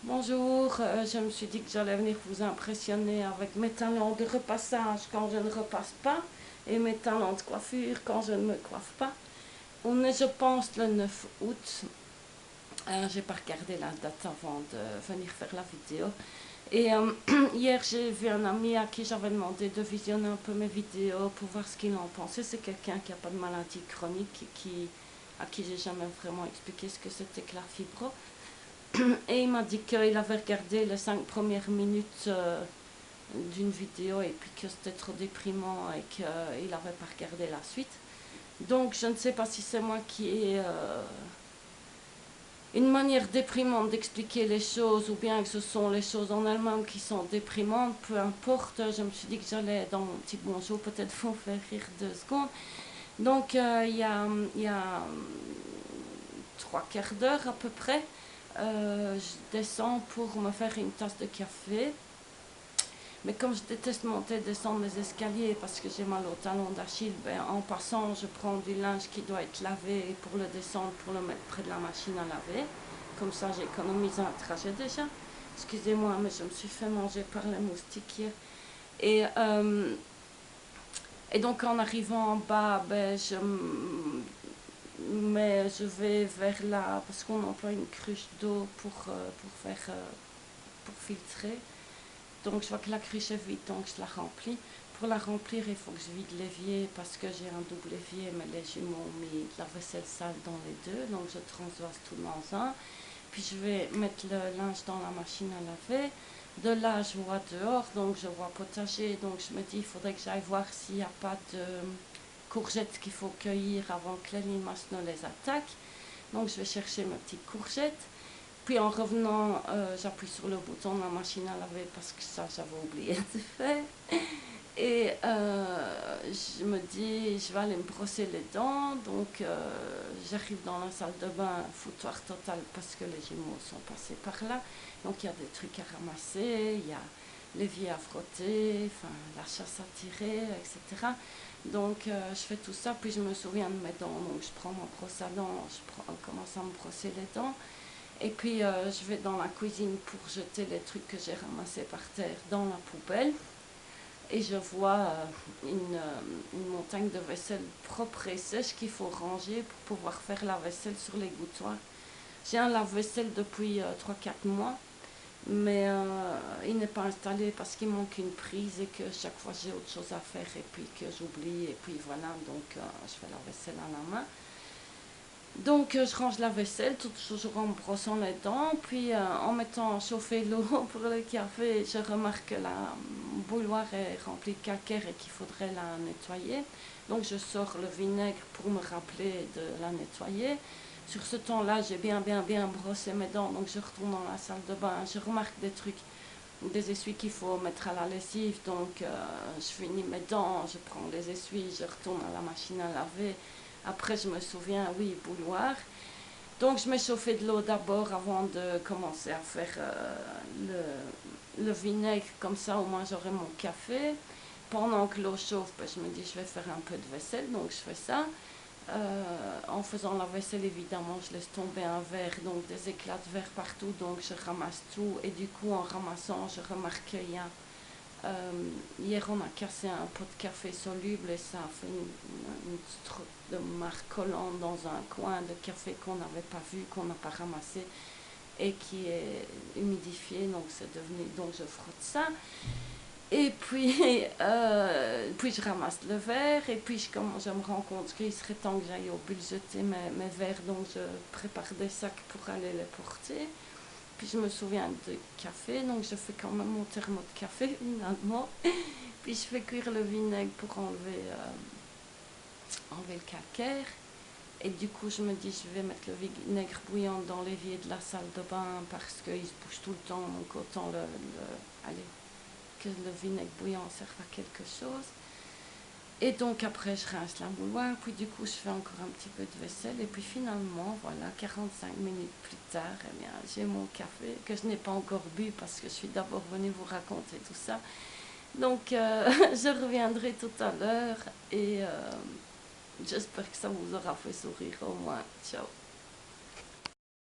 Bonjour, je me suis dit que j'allais venir vous impressionner avec mes talents de repassage quand je ne repasse pas et mes talents de coiffure quand je ne me coiffe pas. On est, je pense, le 9 août. J'ai pas regardé la date avant de venir faire la vidéo. Et hier, j'ai vu un ami à qui j'avais demandé de visionner un peu mes vidéos pour voir ce qu'il en pensait. C'est quelqu'un qui n'a pas de maladie chronique à qui j'ai jamais vraiment expliqué ce que c'était que la fibro. Et il m'a dit qu'il avait regardé les 5 premières minutes d'une vidéo et puis que c'était trop déprimant et qu'il n'avait pas regardé la suite. Donc je ne sais pas si c'est moi qui ai une manière déprimante d'expliquer les choses ou bien que ce sont les choses en elles-mêmes qui sont déprimantes, peu importe. Je me suis dit que j'allais dans mon petit bonjour peut-être vous faire rire 2 secondes. Donc il y a 3 quarts d'heure à peu près, je descends pour me faire une tasse de café. Mais comme je déteste monter et descendre les escaliers parce que j'ai mal au talon d'Achille, ben, en passant, je prends du linge qui doit être lavé pour le descendre, pour le mettre près de la machine à laver. Comme ça, j'économise un trajet déjà. Excusez-moi, mais je me suis fait manger par les moustiques hier. Et, euh, et donc, en arrivant en bas, ben, je vais vers là, parce qu'on emploie une cruche d'eau pour filtrer. Donc je vois que la cruche est vide, donc je la remplis. Pour la remplir, il faut que je vide l'évier parce que j'ai un double évier, mais les jumeaux ont mis de la vaisselle sale dans les deux, donc je transvase tout dans un. Puis je vais mettre le linge dans la machine à laver. De là, je vois dehors, donc je vois potager, donc je me dis, il faudrait que j'aille voir s'il n'y a pas de courgettes qu'il faut cueillir avant que les limaces ne les attaquent. Donc je vais chercher mes petites courgettes. Puis en revenant, j'appuie sur le bouton de la machine à laver parce que ça, j'avais oublié de faire. Et je me dis, je vais aller me brosser les dents. Donc j'arrive dans la salle de bain, foutoir total parce que les jumeaux sont passés par là. Donc il y a des trucs à ramasser, il y a l'évier à frotter, enfin, la chasse à tirer, etc. Donc je fais tout ça, puis je me souviens de mes dents. Donc je prends ma brosse à dents, commence à me brosser les dents. Et puis je vais dans la cuisine pour jeter les trucs que j'ai ramassés par terre dans la poubelle. Et je vois une montagne de vaisselle propre et sèche qu'il faut ranger pour pouvoir faire la vaisselle sur les l'égouttoir. J'ai un lave-vaisselle depuis 3-4 mois, mais il n'est pas installé parce qu'il manque une prise et que chaque fois j'ai autre chose à faire et puis que j'oublie. Et puis voilà, donc je fais la vaisselle à la main. Donc je range la vaisselle, toujours en me brossant les dents, puis en mettant chauffer l'eau pour le café, je remarque que la bouilloire est remplie de calcaire et qu'il faudrait la nettoyer. Donc je sors le vinaigre pour me rappeler de la nettoyer. Sur ce temps-là, j'ai bien brossé mes dents, donc je retourne dans la salle de bain, je remarque des trucs, des essuies qu'il faut mettre à la lessive, donc je finis mes dents, je prends les essuies, je retourne à la machine à laver. Après, je me souviens, oui, bouilloire. Donc, je mets chauffer de l'eau d'abord avant de commencer à faire le vinaigre. Comme ça, au moins, j'aurai mon café. Pendant que l'eau chauffe, ben, je me dis, je vais faire un peu de vaisselle. Donc, je fais ça. En faisant la vaisselle, évidemment, je laisse tomber un verre, donc des éclats de verre partout. Donc, je ramasse tout. Et du coup, en ramassant, je remarque qu'il y a hier, on a cassé un pot de café soluble et ça a fait une sorte de marque collante dans un coin de café qu'on n'avait pas vu, qu'on n'a pas ramassé et qui est humidifié. Donc, c'est devenu. Donc, je frotte ça. Et puis, puis je ramasse le verre et puis je me rends compte qu'il serait temps que j'aille au but jeter mes verres. Donc, je prépare des sacs pour aller les porter. Puis je me souviens de café, donc je fais quand même mon thermo de café finalement. Puis je fais cuire le vinaigre pour enlever le calcaire. Et du coup, je me dis, je vais mettre le vinaigre bouillant dans l'évier de la salle de bain parce qu'il se bouge tout le temps, donc autant allez, que le vinaigre bouillant serve à quelque chose. Et donc après, je rince la bouilloire, puis du coup, je fais encore un petit peu de vaisselle. Et puis finalement, voilà, 45 minutes plus tard, eh bien, j'ai mon café que je n'ai pas encore bu parce que je suis d'abord venue vous raconter tout ça. Donc, je reviendrai tout à l'heure et j'espère que ça vous aura fait sourire au moins. Ciao.